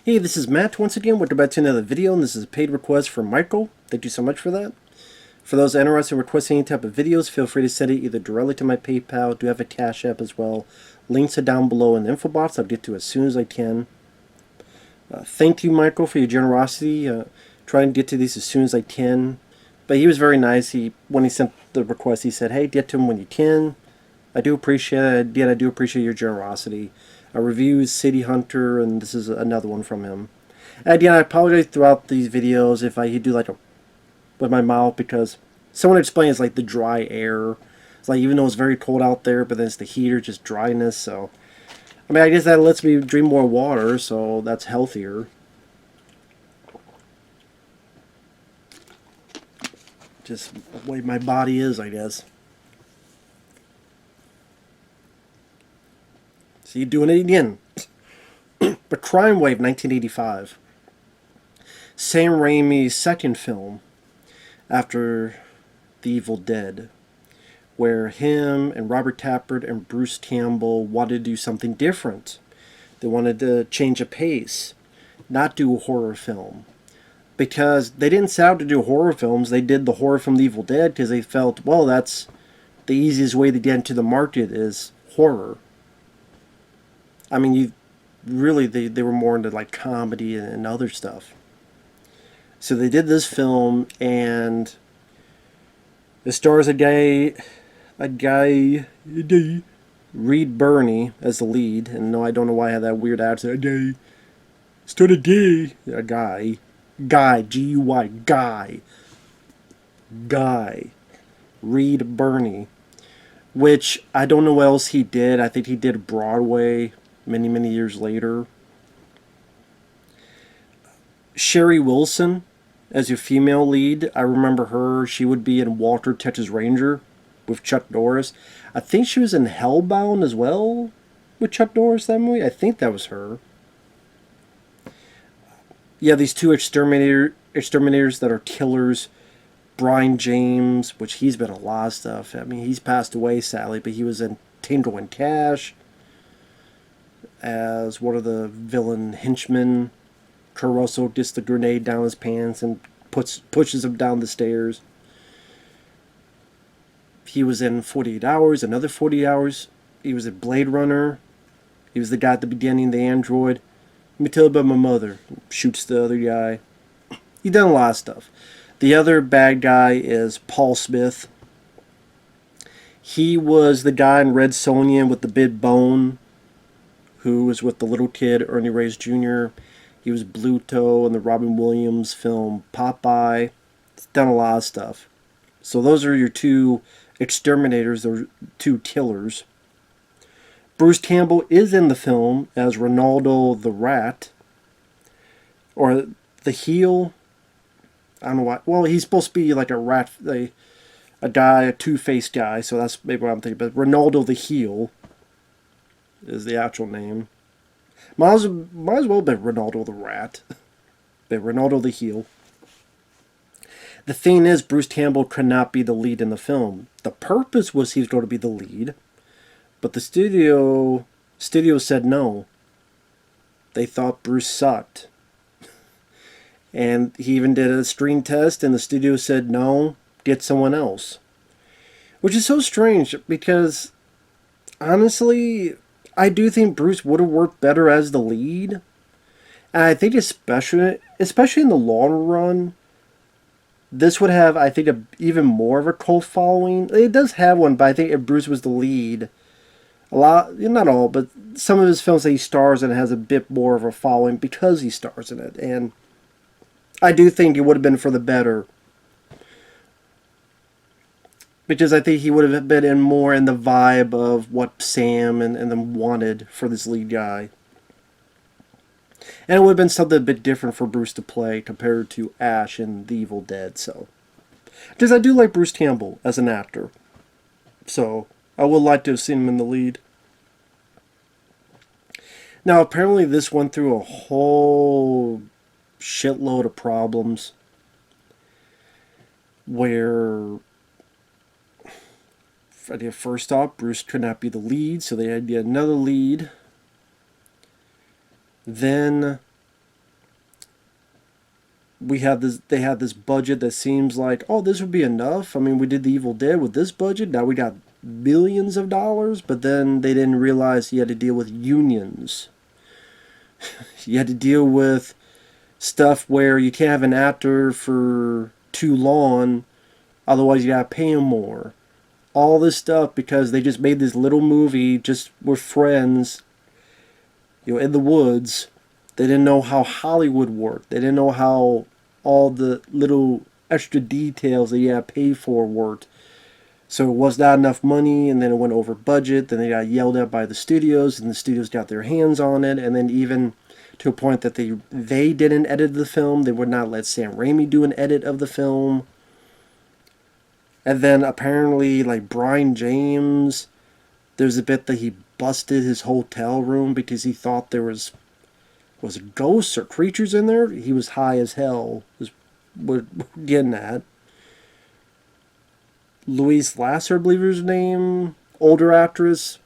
Hey, this is Matt once again. Welcome back to another video, and this is a paid request from Michael. Thank you so much for that. For those interested in requesting any type of videos, feel free to send it either directly to my PayPal. I do have a CashApp as well. Links are down below in the info box. I'll get to it as soon as I can. Thank you, Michael, for your generosity. Trying to get to these as soon as I can. But he was very nice. When he sent the request, he said, hey, get to them when you can. I do appreciate it. I do appreciate your generosity. Reviews, City Hunter, and this is another one from him. And again, I apologize throughout these videos if I do like a with my mouth, because someone explains like the dry air. It's like, even though it's very cold out there, but then it's the heater, just dryness. So I mean, I guess that lets me drink more water, so that's healthier. Just the way my body is, I guess. See, doing it again. But Crimewave, 1985. Sam Raimi's second film after The Evil Dead, where him and Robert Tappert and Bruce Campbell wanted to do something different. They wanted to change a pace, not do a horror film. Because they didn't set out to do horror films, they did the horror film The Evil Dead because they felt, well, that's the easiest way to get into the market is horror. I mean, they were more into like comedy and other stuff. So they did this film, and it stars a guy, Reed Birney as the lead. And no, I don't know why I had that weird accent. A guy, G-U-Y, guy, Reed Birney. Which, I don't know what else he did. I think he did Broadway many years later. Sherry Wilson as your female lead. I remember her. She would be in Walter Texas Ranger with Chuck Norris. I think she was in Hellbound as well with Chuck Norris, that movie. I think that was her. Yeah, these two exterminators that are killers. Brian James, which he's been a lot of stuff. I mean, he's passed away sadly, but he was in Tango and Cash as one of the villain henchmen. Kurt Russell gets the grenade down his pants and pushes him down the stairs. He was in 48 Hours, another 48 Hours. He was in Blade Runner. He was the guy at the beginning, the android. Let me tell you about my mother. Shoots the other guy. He's done a lot of stuff. The other bad guy is Paul Smith. He was the guy in Red Sonja with the big bone, who was with the little kid, Ernie Reyes Jr. He was Bluto in the Robin Williams film Popeye. He's done a lot of stuff. So those are your two exterminators, or two killers. Bruce Campbell is in the film as Ronaldo the Rat, or the Heel. I don't know why. Well, he's supposed to be like a rat, a guy, a two-faced guy. So that's maybe what I'm thinking. But Ronaldo the Heel is the actual name. Might as well be Ronaldo the Rat. But Ronaldo the Heel. The thing is, Bruce Campbell could not be the lead in the film. The purpose was he was going to be the lead, but the studio said no. They thought Bruce sucked. And he even did a screen test, and the studio said, no, get someone else. Which is so strange, because, honestly, I do think Bruce would have worked better as the lead. And I think especially in the long run, this would have, I think, even more of a cult following. It does have one, but I think if Bruce was the lead, a lot, not all, but some of his films that he stars in has a bit more of a following because he stars in it. And I do think it would have been for the better. Because I think he would have been in more in the vibe of what Sam and them wanted for this lead guy. And it would have been something a bit different for Bruce to play compared to Ash in The Evil Dead. So, because I do like Bruce Campbell as an actor. So, I would like to have seen him in the lead. Now, apparently this went through a whole shitload of problems where first off, Bruce could not be the lead, so they had to get another lead. Then they had this budget that seems like, oh, this would be enough. I mean, we did the Evil Dead with this budget. Now we got billions of dollars, but then they didn't realize you had to deal with unions. You had to deal with stuff where you can't have an actor for too long, otherwise you gotta pay him more. All this stuff because they just made this little movie just with friends, in the woods. They didn't know how Hollywood worked. They didn't know how all the little extra details that you had to pay for worked. So it was not enough money, and then it went over budget. Then they got yelled at by the studios, and the studios got their hands on it. And then even to a point that they didn't edit the film. They would not let Sam Raimi do an edit of the film. And then apparently, like Brian James, there's a bit that he busted his hotel room because he thought there was ghosts or creatures in there. He was high as hell. Is what we're getting at. Louise Lasser, I believe her name, older actress.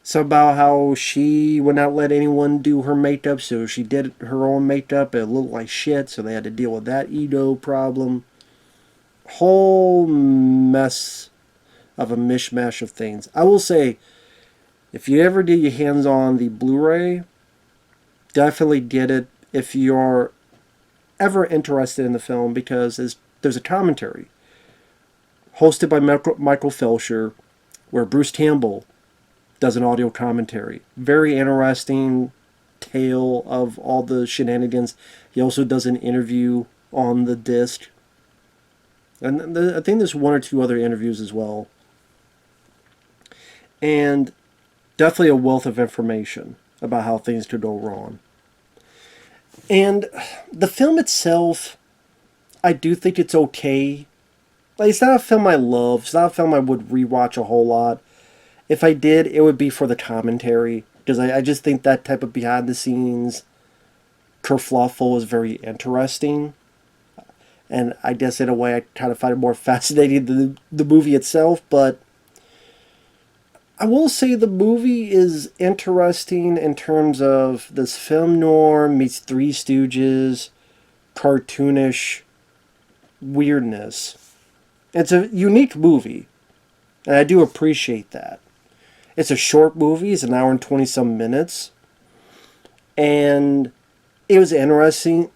Somehow how she would not let anyone do her makeup, so she did her own makeup. It looked like shit, so they had to deal with that ego problem. Whole mess of a mishmash of things. I will say, if you ever get your hands on the Blu-ray, definitely get it if you're ever interested in the film, because there's a commentary hosted by Michael Felcher where Bruce Campbell does an audio commentary. Very interesting tale of all the shenanigans. He also does an interview on the disc. And I think there's one or two other interviews as well. And definitely a wealth of information about how things could go wrong. And the film itself, I do think it's okay. Like, it's not a film I love. It's not a film I would rewatch a whole lot. If I did, it would be for the commentary. Because I just think that type of behind-the-scenes kerfluffle is very interesting. And I guess in a way I kind of find it more fascinating than the movie itself. But I will say the movie is interesting in terms of this film noir meets Three Stooges, cartoonish weirdness. It's a unique movie, and I do appreciate that. It's a short movie. It's an hour and 20-some minutes. And it was interesting.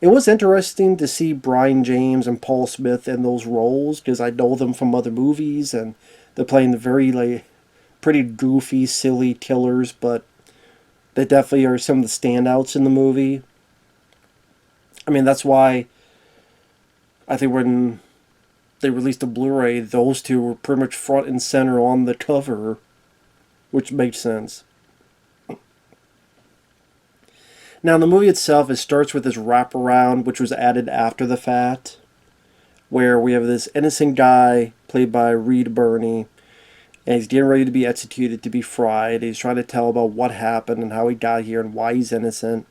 It was interesting to see Brian James and Paul Smith in those roles, because I know them from other movies, and they're playing the very, pretty goofy, silly killers, but they definitely are some of the standouts in the movie. I mean, that's why I think when they released the Blu-ray, those two were pretty much front and center on the cover, which makes sense. Now, the movie itself, it starts with this wraparound, which was added after the fact, where we have this innocent guy, played by Reed Birney, and he's getting ready to be executed, to be fried. He's trying to tell about what happened and how he got here and why he's innocent.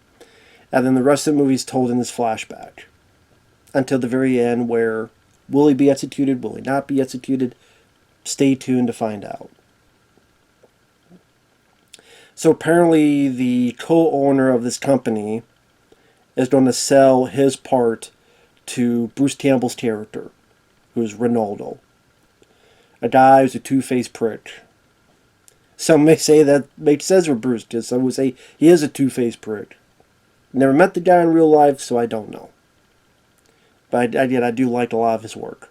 And then the rest of the movie is told in this flashback, until the very end, where will he be executed? Will he not be executed? Stay tuned to find out. So apparently the co-owner of this company is going to sell his part to Bruce Campbell's character, who is Ronaldo. A guy who's a two-faced prick. Some may say that makes sense for Bruce, because some would say he is a two-faced prick. Never met the guy in real life, so I don't know. But I do like a lot of his work.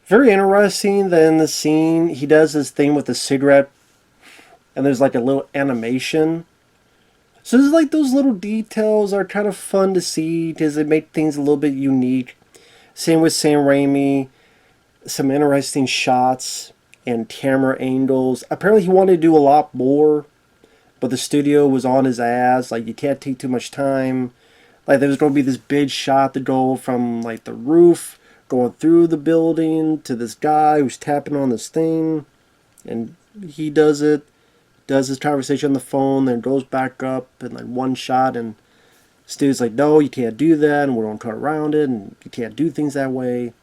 Very interesting that in the scene, he does this thing with the cigarette, and there's like a little animation. So there's like those little details are kind of fun to see, because they make things a little bit unique. Same with Sam Raimi. Some interesting shots and camera angles. Apparently he wanted to do a lot more, but the studio was on his ass. Like, you can't take too much time. Like, there was going to be this big shot to go from, like, the roof, going through the building, to this guy who's tapping on this thing. And he does it, does his conversation on the phone, then goes back up in, like, one shot. And studio's like, no, you can't do that, and we're going to cut around it, and you can't do things that way.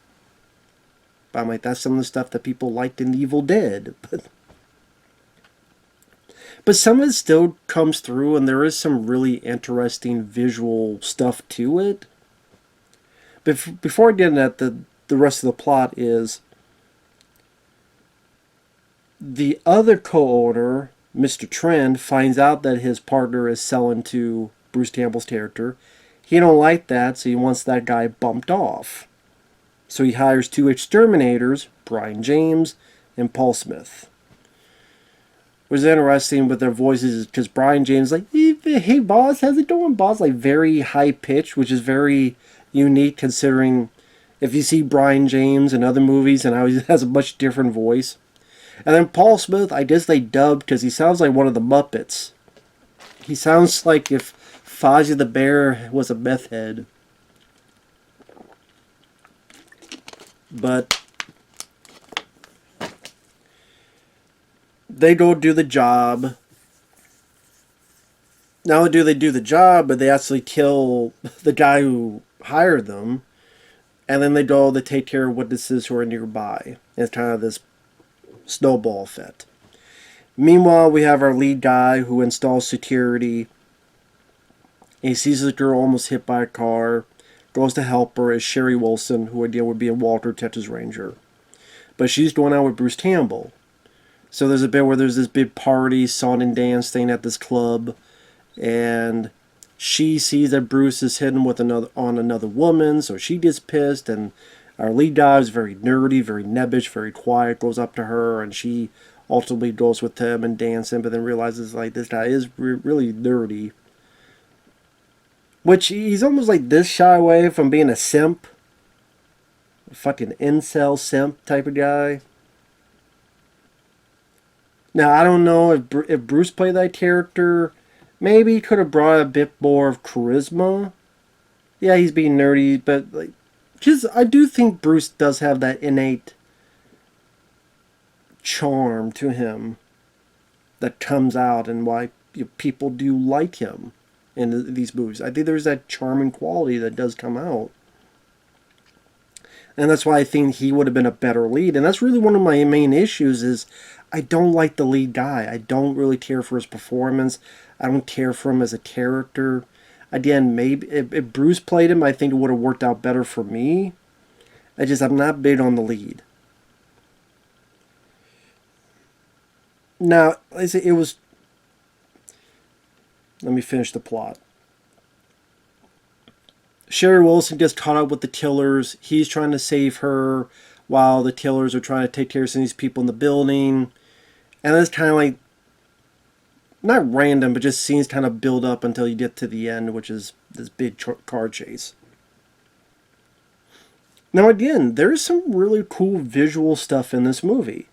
But I'm like, that's some of the stuff that people liked in Evil Dead. But some of it still comes through, and there is some really interesting visual stuff to it. Before I get into that, the rest of the plot is the other co-owner, Mr. Trend, finds out that his partner is selling to Bruce Campbell's character. He don't like that, so he wants that guy bumped off. So he hires two exterminators, Brian James and Paul Smith. Which is interesting with their voices because Brian James like, hey boss, how's it going, boss? Like very high pitched, which is very unique considering if you see Brian James in other movies and how he has a much different voice. And then Paul Smith, I guess they dubbed because he sounds like one of the Muppets. He sounds like if Fozzie the Bear was a meth head. But they go do the job. Not only do they do the job, but they actually kill the guy who hired them. And then they go to take care of witnesses who are nearby. It's kind of this snowball effect. Meanwhile, we have our lead guy who installs security. He sees this girl almost hit by a car. Goes to help her is Sherry Wilson, who again would be a Walter Texas Ranger. But she's going out with Bruce Campbell. So there's a bit where there's this big party, song and dance thing at this club. And she sees that Bruce is hitting with another woman, so she gets pissed, and our lead guy is very nerdy, very nebbish, very quiet, goes up to her, and she ultimately goes with him and dancing, but then realizes like this guy is really nerdy. Which he's almost like this shy away from being a simp. A fucking incel simp type of guy. Now, I don't know if Bruce played that character. Maybe he could have brought a bit more of charisma. Yeah, he's being nerdy, but like, because I do think Bruce does have that innate charm to him that comes out and why people do like him in these movies. I think there's that charming quality that does come out. And that's why I think he would have been a better lead. And that's really one of my main issues is I don't like the lead guy. I don't really care for his performance. I don't care for him as a character. Again, maybe if Bruce played him, I think it would have worked out better for me. I'm not big on the lead. Now, it was... Let me finish the plot. Sherry Wilson gets caught up with the killers. He's trying to save her while the killers are trying to take care of some of these people in the building. And it's kind of like, not random, but just scenes kind of build up until you get to the end, which is this big car chase. Now again, there's some really cool visual stuff in this movie.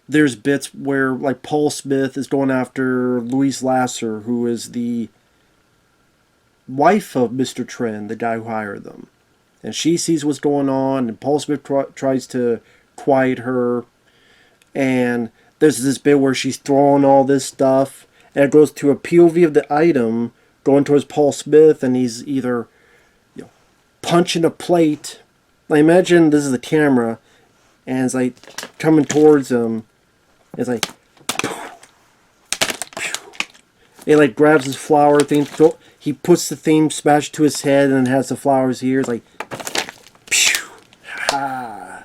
There's bits where, like, Paul Smith is going after Louise Lasser, who is the wife of Mr. Trend, the guy who hired them. And she sees what's going on, and Paul Smith tries to quiet her. And there's this bit where she's throwing all this stuff, and it goes to a POV of the item going towards Paul Smith, and he's either punching a plate. Like, imagine this is the camera, and it's like coming towards him. It's like, he like grabs his flower thing. He puts the thing smashed to his head and has the flowers here. It's like, ha.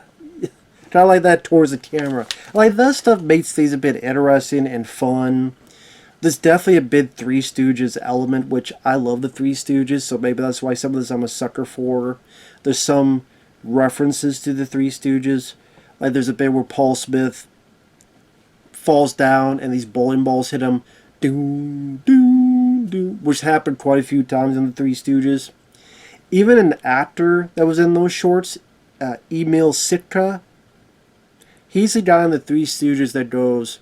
Kind of like that towards the camera. Like, that stuff makes things a bit interesting and fun. There's definitely a big Three Stooges element, which I love the Three Stooges, so maybe that's why some of this I'm a sucker for. There's some references to the Three Stooges. Like, there's a bit where Paul Smith falls down and these bowling balls hit him. Doom, doom, doom, which happened quite a few times in the Three Stooges. Even an actor that was in those shorts, Emil Sitka, he's the guy in the Three Stooges that goes,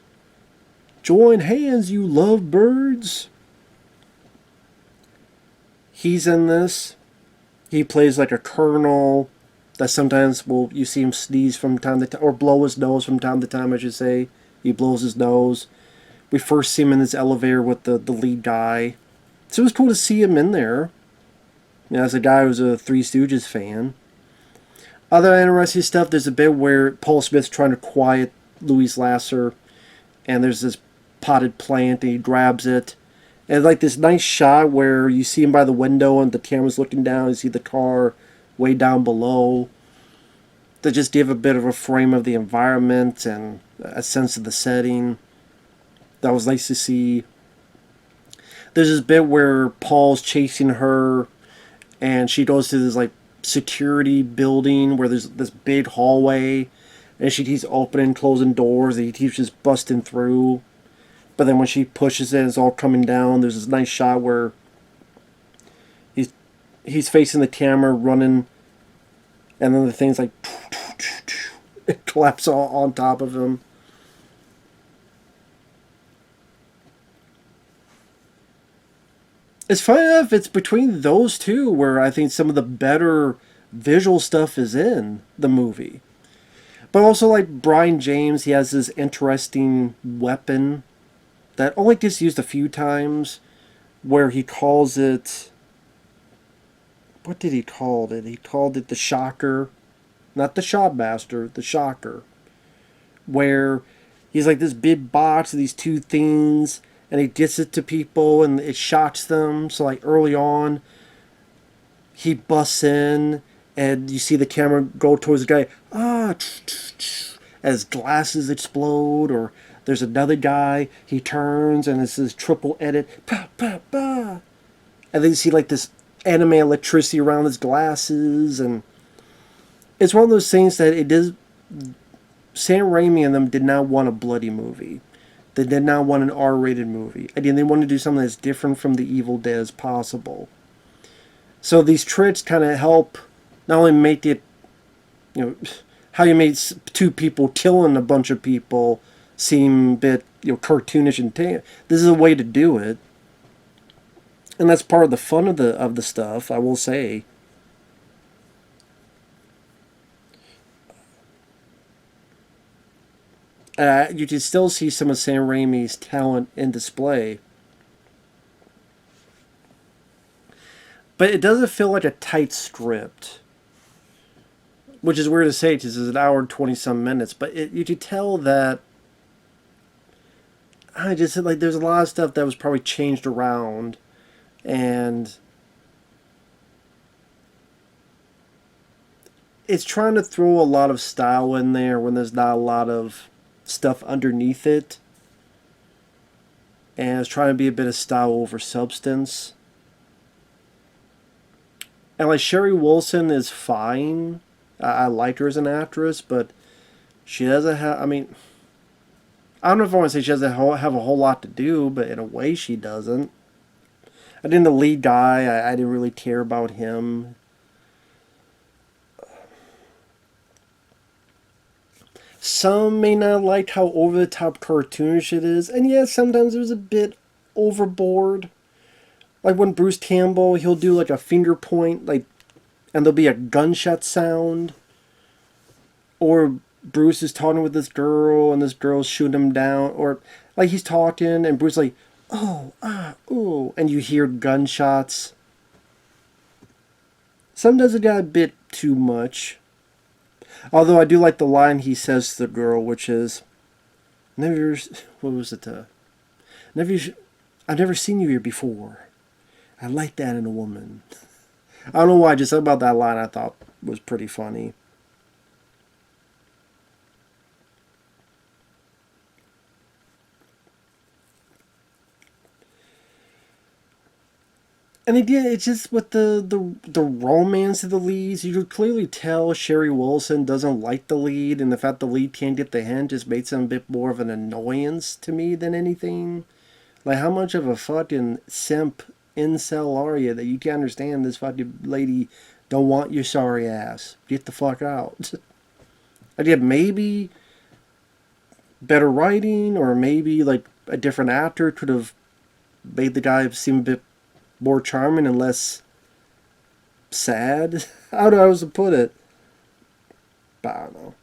"Join hands, you love birds." He's in this. He plays like a colonel that sometimes you see him sneeze from time to time, or blow his nose from time to time, I should say. He blows his nose. We first see him in this elevator with the lead guy. So it was cool to see him in there. As a guy who's a Three Stooges fan. Other interesting stuff, there's a bit where Paul Smith's trying to quiet Louise Lasser, and there's this potted plant and he grabs it. And like this nice shot where you see him by the window and the camera's looking down, you see the car way down below. To just give a bit of a frame of the environment and a sense of the setting. That was nice to see. There's this bit where Paul's chasing her and she goes to this like security building where there's this big hallway and she keeps opening and closing doors and he keeps just busting through. But then when she pushes it, it's all coming down. There's this nice shot where he's facing the camera running and then the thing's like it collapses all on top of him. It's funny enough, it's between those two where I think some of the better visual stuff is in the movie. But also, like Brian James, he has this interesting weapon that only gets used a few times, where he calls it. What did he call it? He called it the Shocker. Not the Shotmaster, the Shocker. Where he's like this big box of these two things, and he gets it to people and it shocks them. So like early on, he busts in and you see the camera go towards the guy, as glasses explode. Or there's another guy, he turns and it's this triple edit, pa pa pa, and then you see like this anime electricity around his glasses. And it's one of those things that it is. Sam Raimi and them did not want a bloody movie. They did not want an R-rated movie. Again, they wanted to do something that's different from the Evil Dead as possible. So these tricks kind of help not only make it, how you made two people killing a bunch of people seem a bit, cartoonish and this is a way to do it, and that's part of the fun of the stuff. I will say. You can still see some of Sam Raimi's talent in display. But it doesn't feel like a tight script. Which is weird to say because it's an hour and 20-some minutes. But you can tell that. I just like there's a lot of stuff that was probably changed around. And it's trying to throw a lot of style in there when there's not a lot of stuff underneath it, and it's trying to be a bit of style over substance. And like Sherry Wilson is fine. I like her as an actress, but she doesn't have. I mean, I don't know if I want to say she doesn't have a whole lot to do, but in a way she doesn't. I think the lead guy, I didn't really care about him. Some may not like how over-the-top cartoonish it is. And yeah, sometimes it was a bit overboard. Like when Bruce Campbell, he'll do like a finger point, like, and there'll be a gunshot sound. Or Bruce is talking with this girl and this girl's shooting him down. Or like he's talking and Bruce like, oh, ooh. And you hear gunshots. Sometimes it got a bit too much. Although I do like the line he says to the girl, which is, what was it? I've never seen you here before. I like that in a woman. I don't know why, just about that line I thought was pretty funny. And again, it's just with the romance of the leads. You could clearly tell Sherry Wilson doesn't like the lead, and the fact the lead can't get the hint just makes him a bit more of an annoyance to me than anything. Like, how much of a fucking simp incel are you that you can't understand this fucking lady don't want your sorry ass? Get the fuck out. Again, maybe better writing, or maybe like a different actor could have made the guy seem a bit more charming and less sad. I don't know how to put it. But I don't know.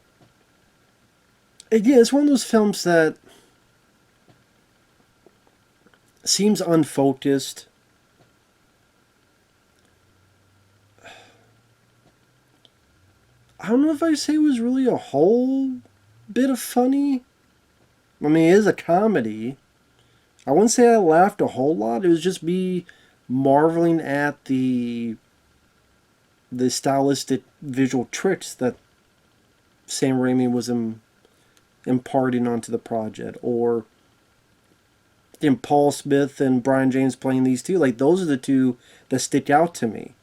Again, it's one of those films that seems unfocused. I don't know if I say it was really a whole bit of funny. I mean, it is a comedy. I wouldn't say I laughed a whole lot. It was just me marveling at the stylistic visual tricks that Sam Raimi was imparting onto the project, or in Paul Smith and Brian James playing these two. Like those are the two that stick out to me.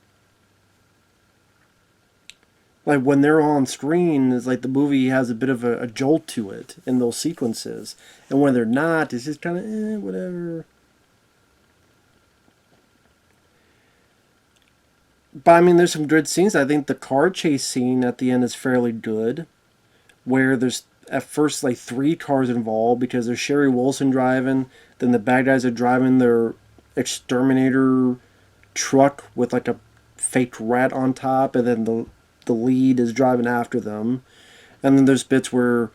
Like when they're on screen, it's like the movie has a bit of a jolt to it in those sequences, and when they're not, it's just kind of whatever. But I mean, there's some good scenes. I think the car chase scene at the end is fairly good, where there's at first like three cars involved because there's Sherry Wilson driving, then the bad guys are driving their exterminator truck with like a fake rat on top, and then the lead is driving after them. And then there's bits where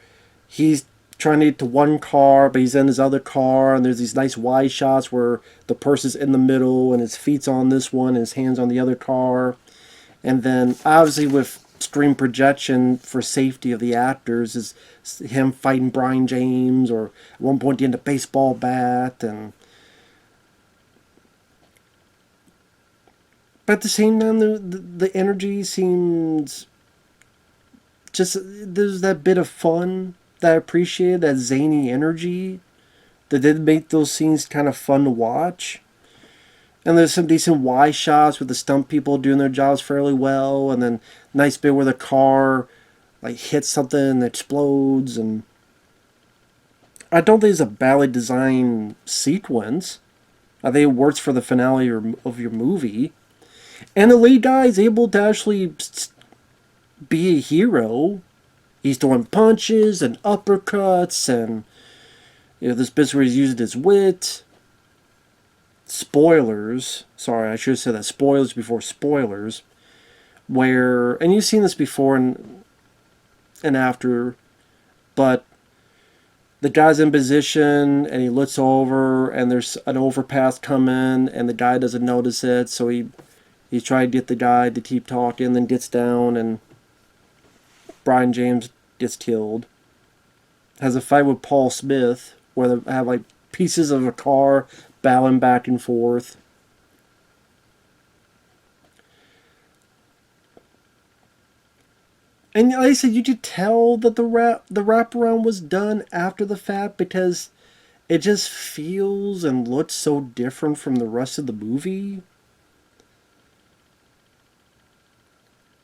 he's trying to get to one car, but he's in his other car, and there's these nice wide shots where the person's in the middle and his feet's on this one and his hands on the other car. And then obviously with screen projection for safety of the actors is him fighting Brian James, or at one point getting a baseball bat. And but at the same time, the energy seems just, there's that bit of fun that I appreciated, that zany energy that did make those scenes kind of fun to watch. And there's some decent wide shots with the stunt people doing their jobs fairly well, and then nice bit where the car like hits something and explodes. And I don't think it's a badly designed sequence. I think it works for the finale of your movie. And the lead guy is able to actually be a hero. He's throwing punches and uppercuts, and this bit where he's using his wit. Spoilers. Sorry, I should have said that. Spoilers before spoilers. Where, and you've seen this before and after, but the guy's in position and he looks over and there's an overpass coming and the guy doesn't notice it, so he's trying to get the guy to keep talking, then gets down and Brian James gets killed. Has a fight with Paul Smith where they have like pieces of a car battling back and forth. And like I said, you could tell that the wraparound was done after the fact because it just feels and looks so different from the rest of the movie.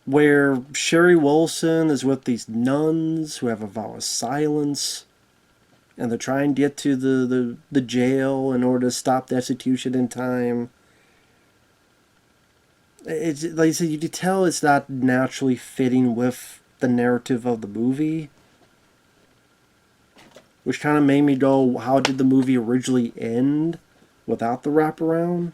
Where Sherry Wilson is with these nuns who have a vow of silence, and they're trying to get to the jail in order to stop the execution in time. It's like I said, you can tell it's not naturally fitting with the narrative of the movie, which kind of made me go, how did the movie originally end without the wraparound?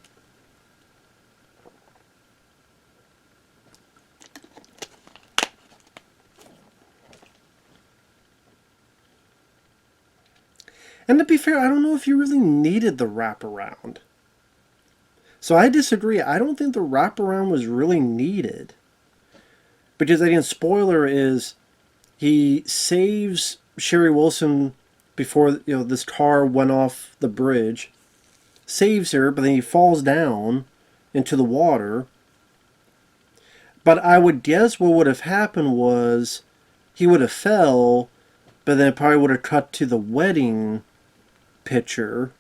And to be fair, I don't know if you really needed the wraparound. So I disagree. I don't think the wraparound was really needed. Because again, spoiler is he saves Sherry Wilson before this car went off the bridge. Saves her, but then he falls down into the water. But I would guess what would have happened was he would have fell, but then it probably would have cut to the wedding picture,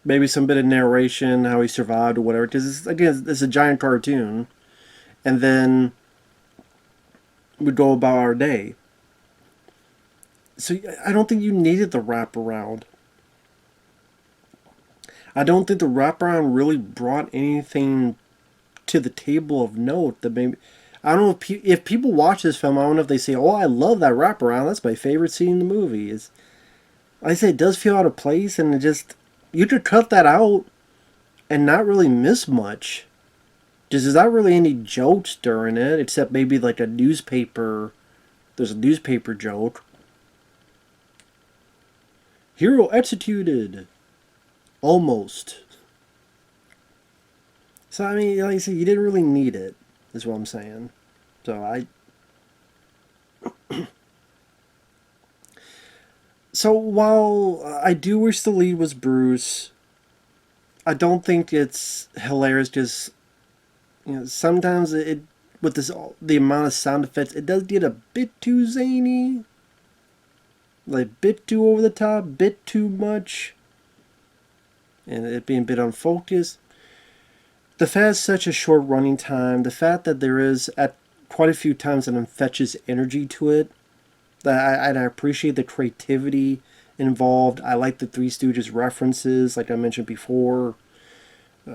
maybe some bit of narration how he survived or whatever, because again it's a giant cartoon, and then we go about our day. So I don't think you needed the wraparound. I don't think the wraparound really brought anything to the table of note that maybe, I don't know if people watch this film, I don't know if they say, oh, I love that wraparound, that's my favorite scene in the movie. Is I say it does feel out of place, and it just, you could cut that out and not really miss much. Just there's not really any jokes during it, except maybe like a newspaper. There's a newspaper joke. Hero executed. Almost. So I mean, like I said, you didn't really need it, is what I'm saying. So So while I do wish the lead was Bruce, I don't think it's hilarious. Just sometimes it with this the amount of sound effects, it does get a bit too zany, like bit too over the top, bit too much, and it being a bit unfocused. The fact it's such a short running time, the fact that there is at quite a few times an infectious energy to it, that I appreciate the creativity involved. I like the Three Stooges references, like I mentioned before.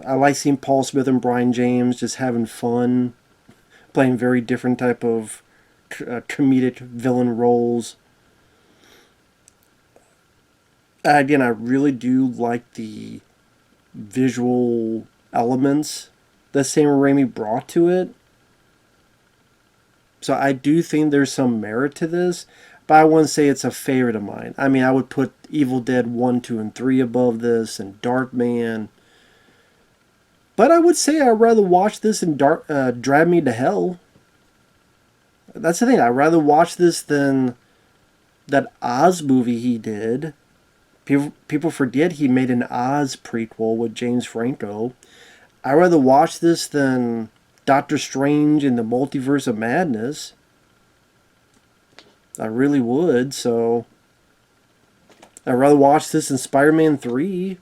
I like seeing Paul Smith and Brian James just having fun, playing very different type of comedic villain roles. Again, I really do like the visual elements that Sam Raimi brought to it. So I do think there's some merit to this, but I wouldn't say it's a favorite of mine. I mean, I would put Evil Dead 1, 2, and 3 above this, and Darkman. But I would say I'd rather watch this and Drag Me to Hell. That's the thing. I'd rather watch this than that Oz movie he did. People forget he made an Oz prequel with James Franco. I'd rather watch this than Doctor Strange in the Multiverse of Madness. I really would, so I'd rather watch this than Spider-Man 3.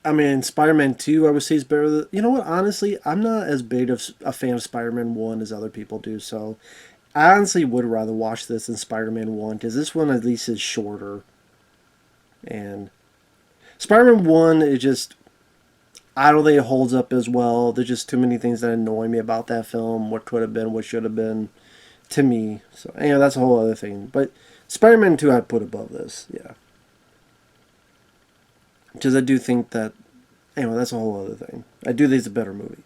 I mean, Spider-Man 2, I would say is better than... You know what, honestly, I'm not as big of a fan of Spider-Man 1 as other people do, so I honestly would rather watch this than Spider-Man 1, because this one at least is shorter. And Spider-Man 1 is just... I don't think it holds up as well. There's just too many things that annoy me about that film. What could have been, what should have been, to me. So, that's a whole other thing. But Spider-Man 2 I'd put above this, yeah. Because I do think that, that's a whole other thing. I do think it's a better movie.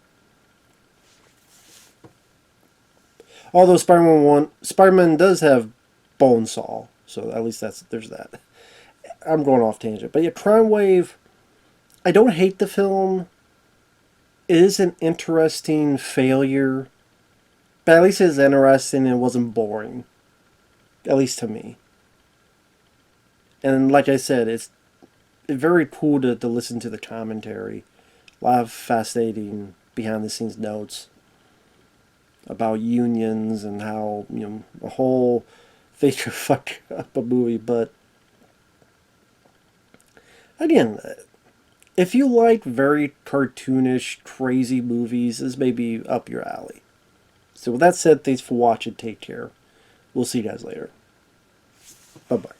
Although Spider-Man does have Bonesaw, so at least there's that. I'm going off tangent. But yeah, Crimewave, I don't hate the film. It is an interesting failure. But at least it's interesting and it wasn't boring. At least to me. And like I said, it's very cool to listen to the commentary. A lot of fascinating behind the scenes notes about unions and how, a whole thing could fuck up a movie. But again, if you like very cartoonish, crazy movies, this may be up your alley. So with that said, thanks for watching. Take care. We'll see you guys later. Bye-bye.